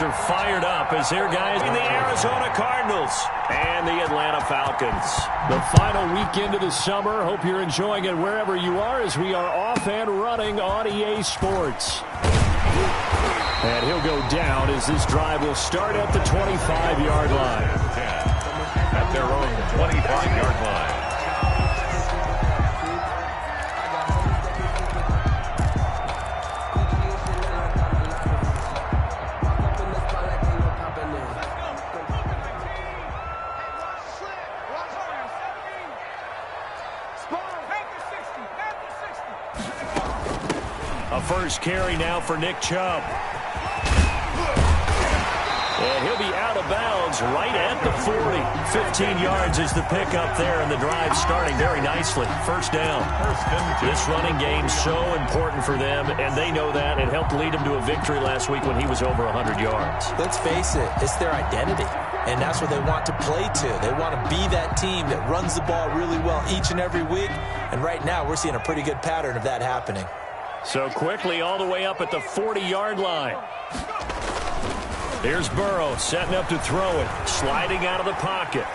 folks are fired up as their guys in the Arizona Cardinals and the Atlanta Falcons. The final weekend of the summer. Hope you're enjoying it wherever you are as we are off and running on EA Sports. And he'll go down as this drive will start at the 25-yard line. At their own 25-yard line. A first carry now for Nick Chubb. And he'll be out of bounds right at the 40. 15 yards is the pickup there, and the drive starting very nicely. First down. This running game so important for them, and they know that. It helped lead them to a victory last week when he was over 100 yards. Let's face it, it's their identity, and that's what they want to play to. They want to be that team that runs the ball really well each and every week, and right now we're seeing a pretty good pattern of that happening. So quickly all the way up at the 40-yard line. Here's Burrow setting up to throw it. Sliding out of the pocket.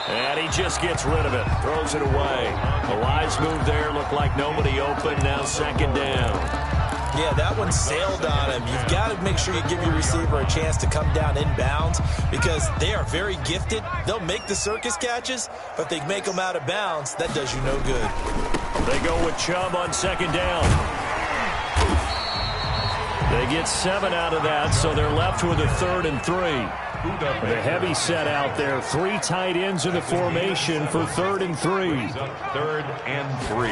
And he just gets rid of it. Throws it away. A wise move there. Looked like nobody open. Now second down. Yeah, that one sailed on him. You've got to make sure you give your receiver a chance to come down inbounds because they are very gifted. They'll make the circus catches, but they make them out of bounds. That does you no good. They go with Chubb on second down. They get 7 out of that, so they're left with a 3rd and 3. The heavy set out there. 3 tight ends in the formation for 3rd and 3. 3rd and 3.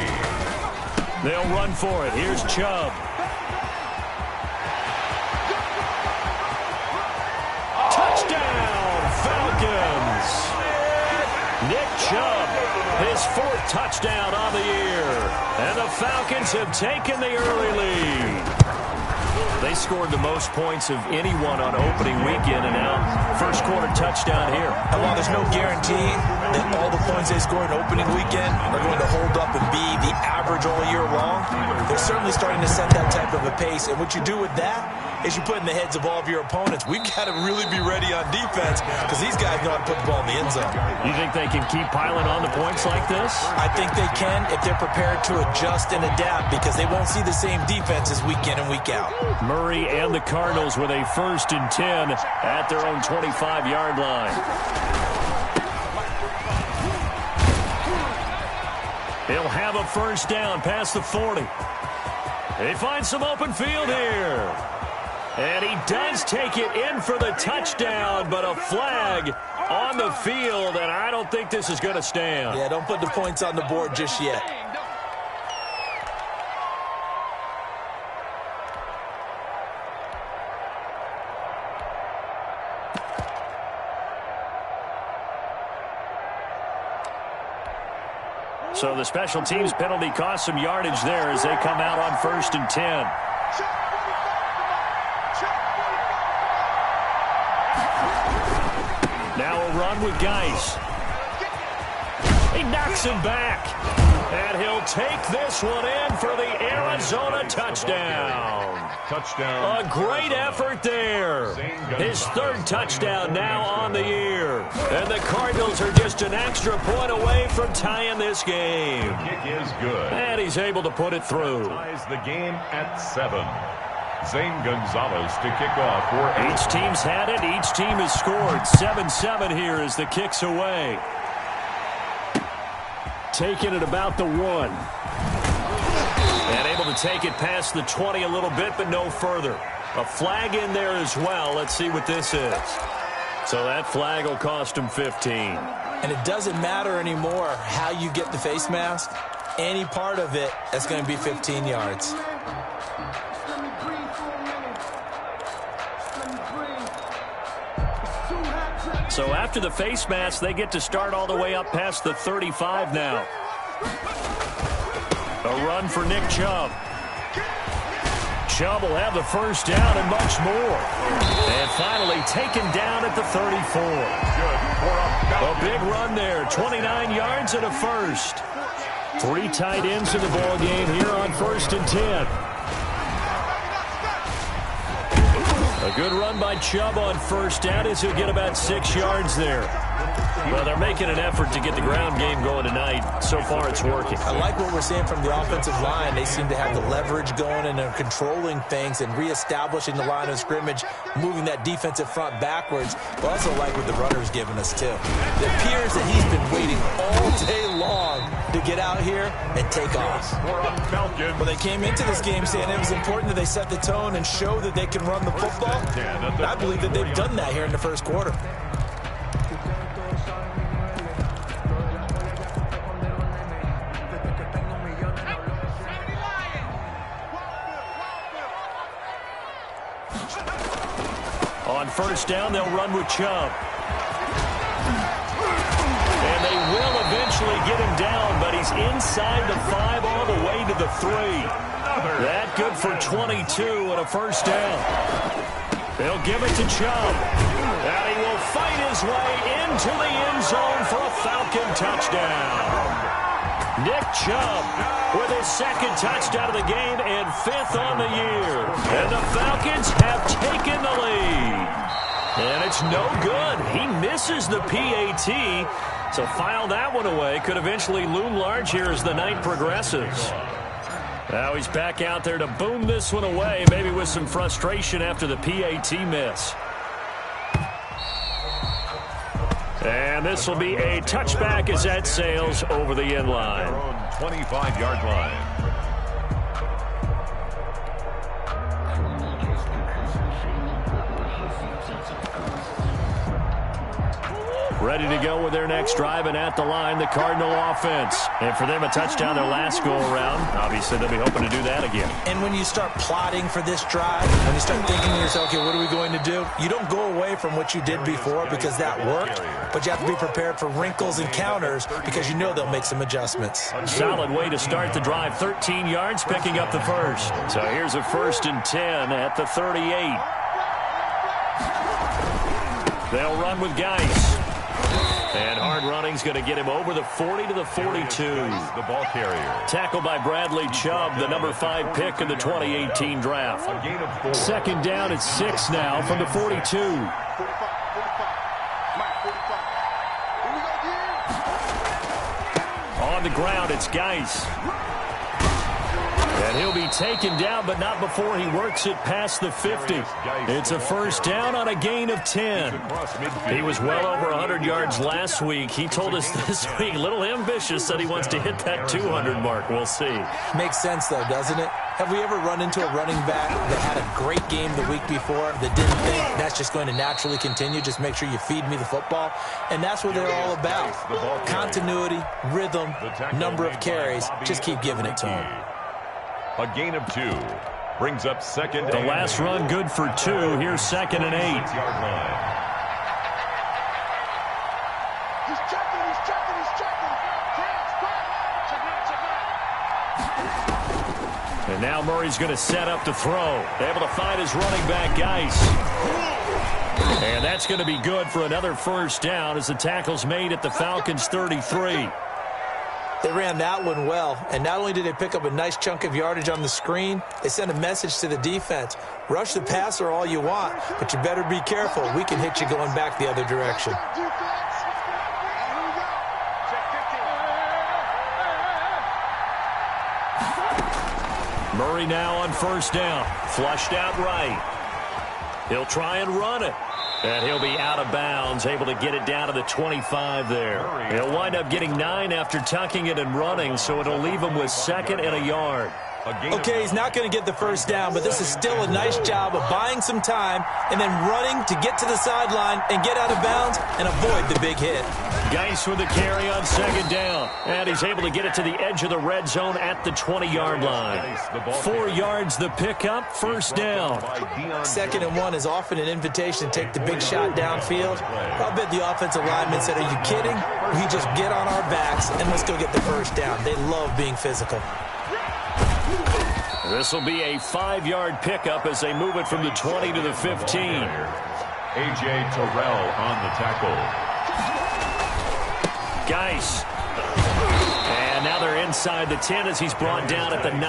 They'll run for it. Here's Chubb. Touchdown, Falcons! Nick Chubb, his 4th touchdown on the year. And the Falcons have taken the early lead. They scored the most points of anyone on opening weekend, and now first quarter touchdown here. And while there's no guarantee that all the points they score in opening weekend are going to hold up and be the average all year long, they're certainly starting to set that type of a pace. And what you do with that is you put in the heads of all of your opponents, we've got to really be ready on defense because these guys know how to put the ball in the end zone. You think they can keep piling on the points like this? I think they can if they're prepared to adjust and adapt because they won't see the same defenses week in and week out. Murray and the Cardinals with a 1st and 10 at their own 25-yard line. He'll have a first down past the 40. He finds some open field here. And he does take it in for the touchdown, but a flag on the field, and I don't think this is going to stand. Yeah, don't put the points on the board just yet. So the special teams penalty cost some yardage there as they come out on 1st and 10. Now a run with Geis. He knocks him back. And he'll take this one in for the Arizona touchdown. Touchdown. A great effort there. His 3rd touchdown now on the year. And the Cardinals are just an extra point away from tying this game. The kick is good. And he's able to put it through. Ties the game at 7. Zane Gonzalez to kick off for Each team's had it. Each team has scored. 7-7 here as the kick's away. Taking it about the 1. And able to take it past the 20 a little bit, but no further. A flag in there as well. Let's see what this is. So that flag will cost him 15. And it doesn't matter anymore how you get the face mask. Any part of it, that's going to be 15 yards. So after the face mask, they get to start all the way up past the 35 now. A run for Nick Chubb. Chubb will have the first down and much more. And finally taken down at the 34. A big run there. 29 yards and a first. 3 tight ends in the ball game here on 1st and 10. A good run by Chubb on first down as he'll get about 6 yards there. Well, they're making an effort to get the ground game going tonight. So far, it's working. I like what we're seeing from the offensive line. They seem to have the leverage going, and they're controlling things and reestablishing the line of scrimmage, moving that defensive front backwards. But also like what the runner's giving us, too. It appears that he's been waiting all day long to get out here and take off. Well, they came into this game saying it was important that they set the tone and show that they can run the football. I believe that they've done that here in the first quarter. On first down, they'll run with Chubb. And they will eventually get him down, but he's inside the 5 all the way to the 3. That good for 22 and a first down. They'll give it to Chubb. And he will fight his way into the end zone for a Falcon touchdown. Nick Chubb with his 2nd touchdown of the game and 5th on the year. And the Falcons have taken the lead. And it's no good. He misses the PAT. So file that one away. Could eventually loom large here as the night progresses. Now he's back out there to boom this one away, maybe with some frustration after the PAT miss. And this will be a touchback as that sails over the end line. 25-yard line. Ready to go with their next drive, and at the line, the Cardinal offense. And for them, a touchdown their last go-around. Obviously, they'll be hoping to do that again. And when you start plotting for this drive, when you start thinking to yourself, okay, what are we going to do? You don't go away from what you did before because that worked, but you have to be prepared for wrinkles and counters because you know they'll make some adjustments. Solid way to start the drive. 13 yards, picking up the first. So here's a 1st and 10 at the 38. They'll run with Geis. And hard running's going to get him over the 40 to the 42. The ball carrier. Tackled by Bradley Chubb, the number 5 pick in the 2018 draft. A gain of 4. 2nd down at 6 now from the 42. On the ground, it's Geis. And he'll be taken down, but not before he works it past the 50. It's a 1st down on a gain of 10. He was well over 100 yards last week. He told us this week, a little ambitious, that he wants to hit that 200 mark. We'll see. Makes sense, though, doesn't it? Have we ever run into a running back that had a great game the week before that didn't think that's just going to naturally continue? Just make sure you feed me the football. And that's what they're all about. Continuity, rhythm, number of carries. Just keep giving it to him. A gain of 2 brings up 2nd. The last run good for 2. Here's 2nd and 8. Yard line. He's checking. And now Murray's going to set up to throw. Able to find his running back, Geis. And that's going to be good for another 1st down as the tackle's made at the Falcons' 33. They ran that one well, and not only did they pick up a nice chunk of yardage on the screen, they sent a message to the defense. Rush the passer all you want, but you better be careful. We can hit you going back the other direction. Murray now on 1st down. Flushed out right. He'll try and run it. And he'll be out of bounds, able to get it down to the 25 there. He'll wind up getting 9 after tucking it and running, so it'll leave him with 2nd and a yard. Okay, he's not going to get the 1st down, but this is still a nice job of buying some time and then running to get to the sideline and get out of bounds and avoid the big hit. Geis with the carry on 2nd down. And he's able to get it to the edge of the red zone at the 20-yard line. 4 yards the pickup, 1st down. 2nd and 1 is often an invitation to take the big shot downfield. I'll bet the offensive lineman said, are you kidding? We just get on our backs and let's go get the 1st down. They love being physical. This will be a 5-yard pickup as they move it from the 20 to the 15. A.J. Terrell on the tackle. Geis. And now they're inside the 10 as he's brought down at the 9.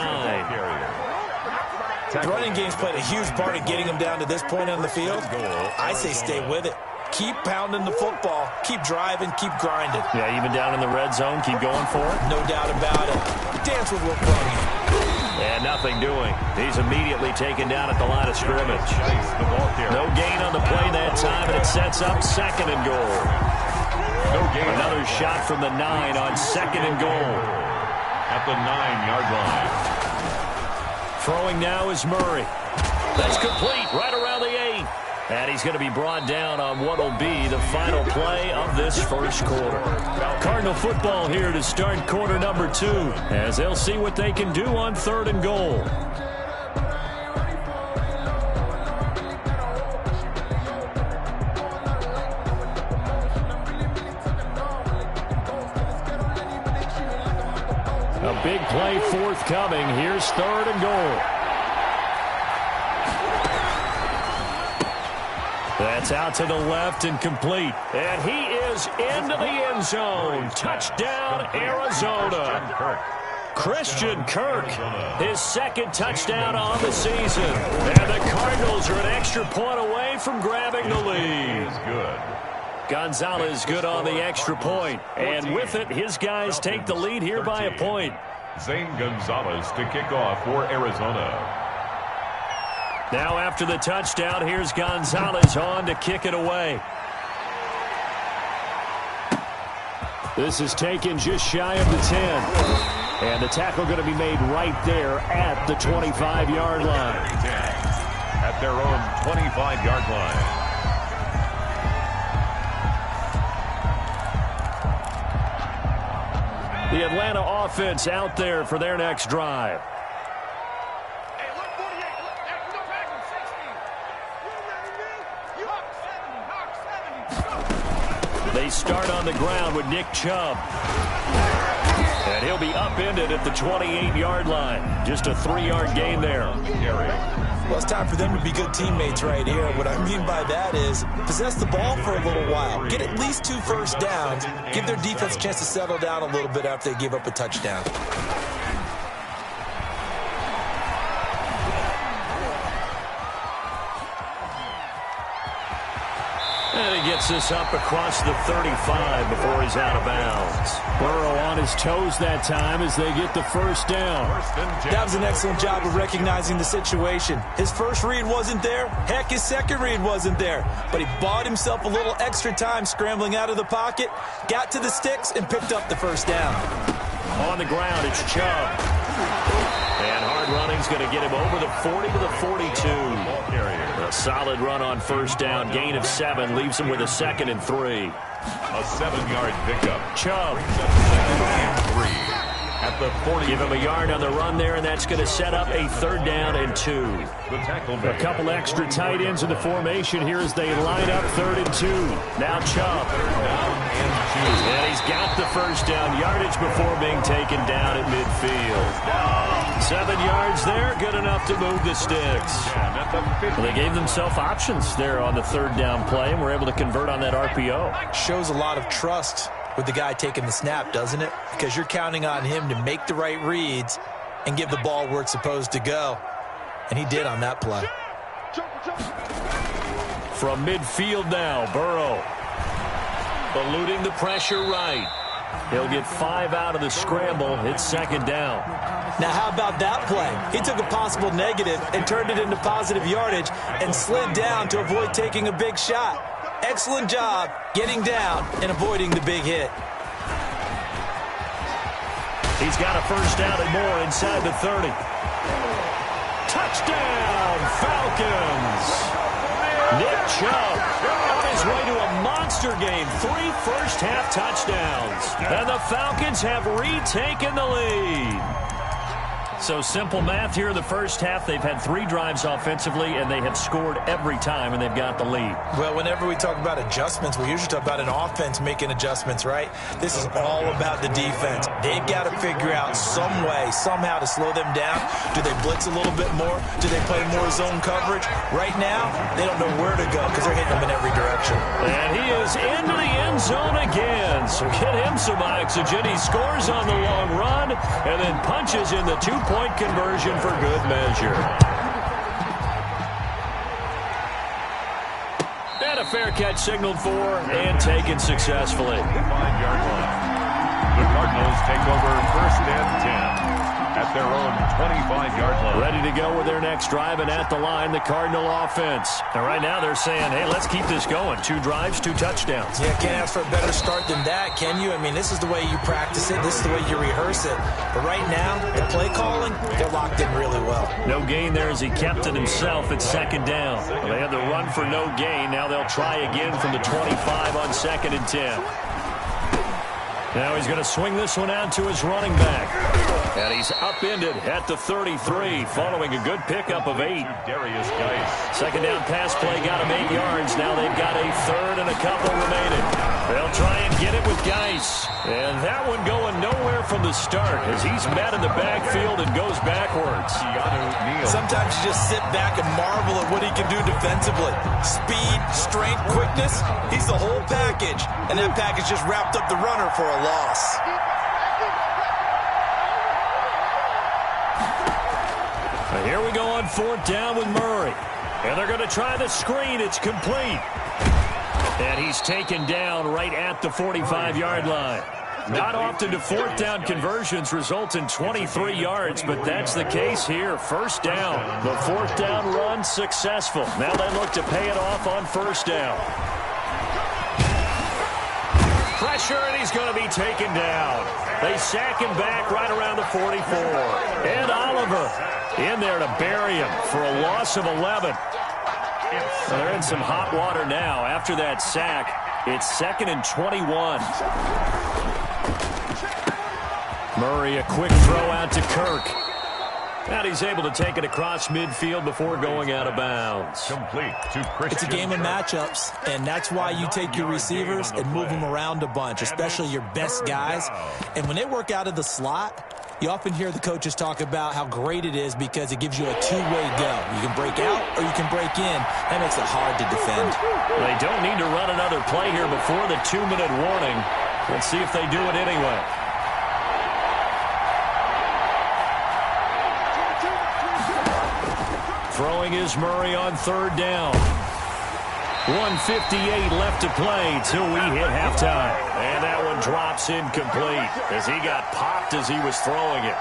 The running game's played a huge part in getting him down to this point on the field. I say stay with it. Keep pounding the football. Keep driving. Keep grinding. Yeah, even down in the red zone, keep going for it. No doubt about it. Dance with what brought you. And nothing doing. He's immediately taken down at the line of scrimmage. No gain on the play that time, and it sets up 2nd and goal. Another shot from the 9 on 2nd and goal. At the 9-yard line. Throwing now is Murray. That's complete right around the 8. And he's going to be brought down on what will be the final play of this first quarter. Cardinal football here to start quarter number 2, as they'll see what they can do on 3rd and goal. A big play forthcoming. Here's 3rd and goal. That's out to the left and complete. And he is into the end zone. Touchdown, Arizona. Christian Kirk, his 2nd touchdown on the season. And the Cardinals are an extra point away from grabbing the lead. Good. Gonzalez good on the extra point. And with it, his guys take the lead here by a point. Zane Gonzalez to kick off for Arizona. Now after the touchdown, here's Gonzalez on to kick it away. This is taken just shy of the 10. And the tackle going to be made right there at the 25-yard line. At their own 25-yard line. The Atlanta offense out there for their next drive. They start on the ground with Nick Chubb. And he'll be upended at the 28-yard line. Just a 3-yard gain there. Well, it's time for them to be good teammates right here. What I mean by that is possess the ball for a little while. Get at least 2 first downs. Give their defense a chance to settle down a little bit after they give up a touchdown. And he gets this up across the 35 before he's out of bounds. Burrow on his toes that time as they get the first down. That was an excellent job of recognizing the situation. His first read wasn't there. Heck, his second read wasn't there. But he bought himself a little extra time scrambling out of the pocket, got to the sticks, and picked up the first down. On the ground, it's Chubb. And hard running's going to get him over the 40 to the 42. A solid run on first down. Gain of 7 leaves him with a 2nd and 3. A 7-yard pickup. Chubb. At the 40. Give him a yard on the run there, and that's going to set up a 3rd down and 2. The tackle A couple extra tight ends in the formation here as they line up 3rd and 2. Now Chubb. And he's got the first down yardage before being taken down at midfield. 7 yards there, good enough to move the sticks. Well, they gave themselves options there on the 3rd down play, and were able to convert on that RPO. Shows a lot of trust with the guy taking the snap, doesn't it? Because you're counting on him to make the right reads and give the ball where it's supposed to go. And he did on that play. From midfield now, Burrow. Eluding the pressure right. He'll get 5 out of the scramble. It's 2nd down. Now, how about that play? He took a possible negative and turned it into positive yardage and slid down to avoid taking a big shot. Excellent job getting down and avoiding the big hit. He's got a first down and more inside the 30. Touchdown, Falcons! Nick Chubb on his way to a monster game. 3 first-half touchdowns. And the Falcons have retaken the lead. So simple math here in the first half. They've had 3 drives offensively, and they have scored every time, and they've got the lead. Well, whenever we talk about adjustments, we usually talk about an offense making adjustments, right? This is all about the defense. They've got to figure out some way, somehow to slow them down. Do they blitz a little bit more? Do they play more zone coverage? Right now, they don't know where to go because they're hitting them in every direction. And he is into the end zone again. So get him some oxygen. He scores on the long run and then punches in the 2-point conversion for good measure. And a fair catch signaled for and taken successfully. 5-yard line. The Cardinals take over 1st and 10 at their own 25-yard line. Ready to go with their next drive, and at the line, the Cardinal offense. And right now they're saying, hey, let's keep this going. 2 drives, 2 touchdowns. Yeah, can't ask for a better start than that, can you? I mean, this is the way you practice it. This is the way you rehearse it. But right now, the play calling, they're locked in really well. No gain there as he kept it himself at 2nd down. Well, they had the run for no gain. Now they'll try again from the 25 on 2nd and 10. Now he's going to swing this one out to his running back. And he's upended at the 33, following a good pickup of 8. Darius Geis. 2nd down pass play got him 8 yards. Now they've got a 3rd and a couple remaining. They'll try and get it with Geis. And that one going nowhere from the start as he's met in the backfield and goes backwards. Sometimes you just sit back and marvel at what he can do defensively. Speed, strength, quickness, he's the whole package. And that package just wrapped up the runner for a loss. And here we go on 4th down with Murray. And they're going to try the screen. It's complete. And he's taken down right at the 45-yard line. Not often do 4th down conversions result in 23 yards, but that's the case here. 1st down. The 4th down run successful. Now they look to pay it off on 1st down. Pressure, and he's going to be taken down. They sack him back right around the 44. And Oliver in there to bury him for a loss of 11. So they're in some hot water now. After that sack, it's 2nd and 21. Murray, a quick throw out to Kirk. And he's able to take it across midfield before going out of bounds. Complete to Christian. It's a game of matchups, and that's why you take your receivers and move them around a bunch, especially your best guys. And when they work out of the slot, you often hear the coaches talk about how great it is because it gives you a 2-way go. You can break out or you can break in. That makes it hard to defend. They don't need to run another play here before the 2-minute warning. Let's see if they do it anyway. Throwing is Murray on 3rd down. 1:58 left to play till we hit halftime. And that one drops incomplete as he got popped as he was throwing it.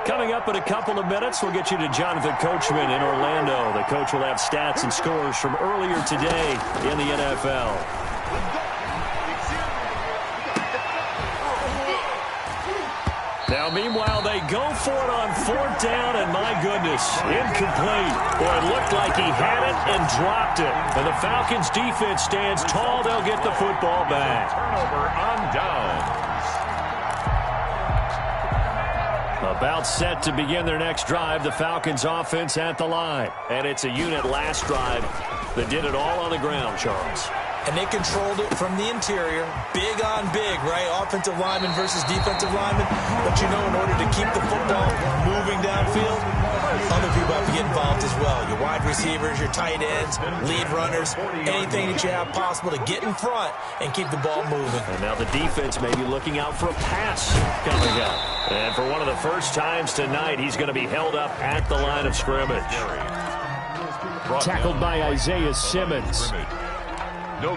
Coming up in a couple of minutes, we'll get you to Jonathan Coachman in Orlando. The coach will have stats and scores from earlier today in the NFL. Now, meanwhile, they go for it on 4th down, and my goodness, incomplete. Boy, it looked like he had it and dropped it. And the Falcons' defense stands tall. They'll get the football back. Turnover on downs. About set to begin their next drive, the Falcons offense at the line. And it's a unit last drive that did it all on the ground, Charles. And they controlled it from the interior, big on big, right? Offensive lineman versus defensive lineman. But you know, in order to keep the football moving downfield, other people have to get involved as well. Your wide receivers, your tight ends, lead runners, anything that you have possible to get in front and keep the ball moving. And now the defense may be looking out for a pass coming up. And for one of the first times tonight, he's going to be held up at the line of scrimmage. Tackled by Isaiah Simmons.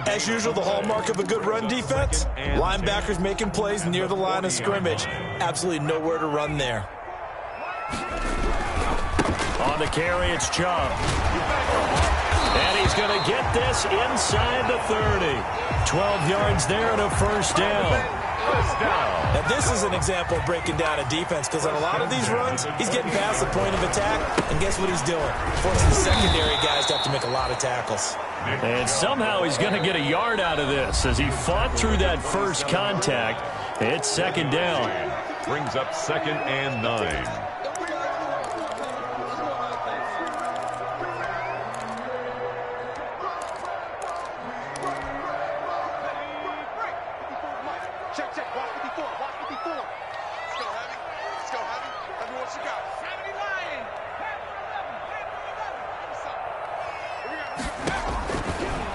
As usual, the hallmark of a good run defense, linebackers making plays near the line of scrimmage. Absolutely nowhere to run there. On the carry, it's Chubb. And he's going to get this inside the 30. 12 yards there and a 1st down. Now, this is an example of breaking down a defense because on a lot of these runs, he's getting past the point of attack, and guess what he's doing? Forcing the secondary guys to have to make a lot of tackles. And somehow he's going to get a yard out of this as he fought through that first contact. It's 2nd down. Brings up 2nd and 9.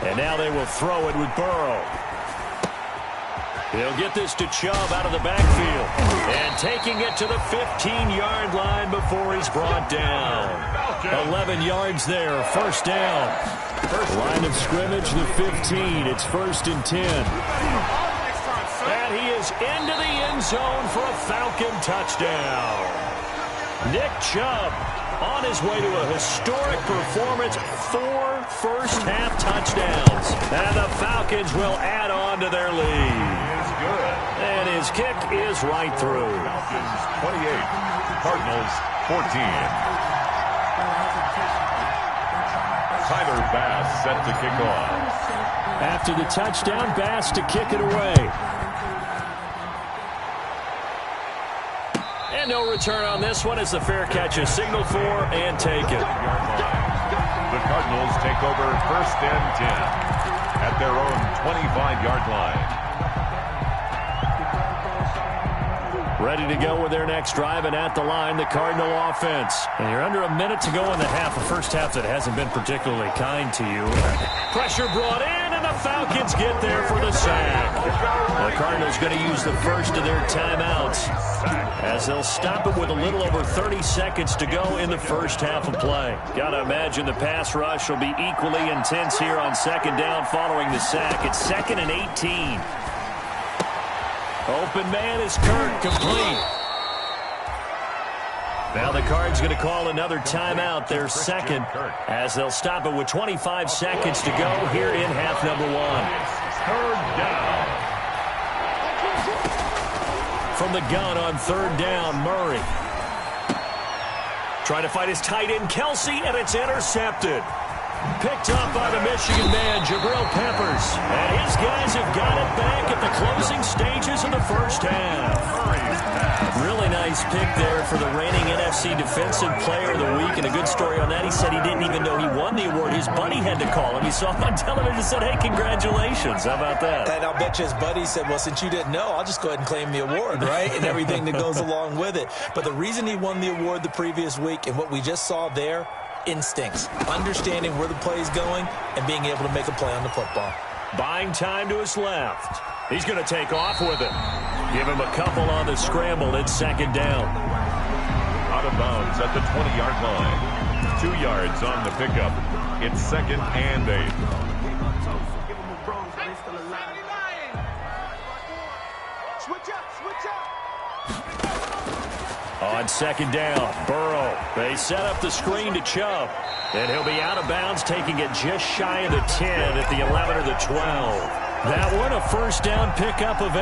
And now they will throw it with Burrow. He'll get this to Chubb out of the backfield. And taking it to the 15-yard line before he's brought down. 11 yards there, first down. Line of scrimmage, the 15. It's 1st and 10. And he is into the end zone for a Falcon touchdown. Nick Chubb on his way to a historic performance, 4 first-half touchdowns. And the Falcons will add on to their lead. And his kick is right through. Falcons 28, Cardinals 14. Tyler Bass set to kick off. After the touchdown, Bass to kick it away. And no return on this one as the fair catch is signaled for and taken. The Cardinals take over 1st and 10 at their own 25-yard line. Ready to go with their next drive, and at the line, the Cardinal offense. And you're under a minute to go in the half, a first half that hasn't been particularly kind to you. Pressure brought in, and the Falcons get there for the sack. The Cardinals going to use the first of their timeouts as they'll stop it with a little over 30 seconds to go in the first half of play. Got to imagine the pass rush will be equally intense here on 2nd down following the sack. It's 2nd and 18. Open man is Kirk, complete. Now the Cards going to call another timeout, their second, as they'll stop it with 25 seconds to go here in half number 1. 3rd down. From the gun on 3rd down, Murray. Trying to fight his tight end, Kelsey, and it's intercepted. Picked up by the Michigan man, Jabril Peppers. And his guys have got it back at the closing stages of the first half. Really nice pick there for the reigning NFC Defensive Player of the Week. And a good story on that, he said he didn't even know he won the award. His buddy had to call him. He saw him on television and said, hey, congratulations. How about that? And I'll bet you his buddy said, well, since you didn't know, I'll just go ahead and claim the award, right? And everything that goes along with it. But the reason he won the award the previous week and what we just saw there, instincts, understanding where the play is going, and being able to make a play on the football. Buying time to his left. He's going to take off with it. Give him a couple on the scramble. It's 2nd down. Out of bounds at the 20-yard line. 2 yards on the pickup. It's 2nd and 8. Switch up, switch up. On 2nd down, Burrow. They set up the screen to Chubb. And he'll be out of bounds, taking it just shy of the 10 at the 11 or the 12. That one, a first down pickup of 8.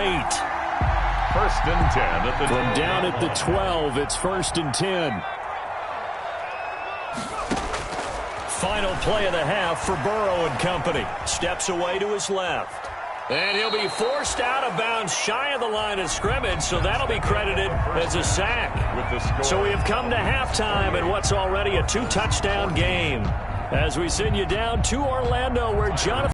1st and 10 at the From down at the 12, it's 1st and 10. Final play of the half for Burrow and company. Steps away to his left. And he'll be forced out of bounds shy of the line of scrimmage, so that'll be credited as a sack. with the score. So we have come to halftime in what's already a 2-touchdown game as we send you down to Orlando where Jonathan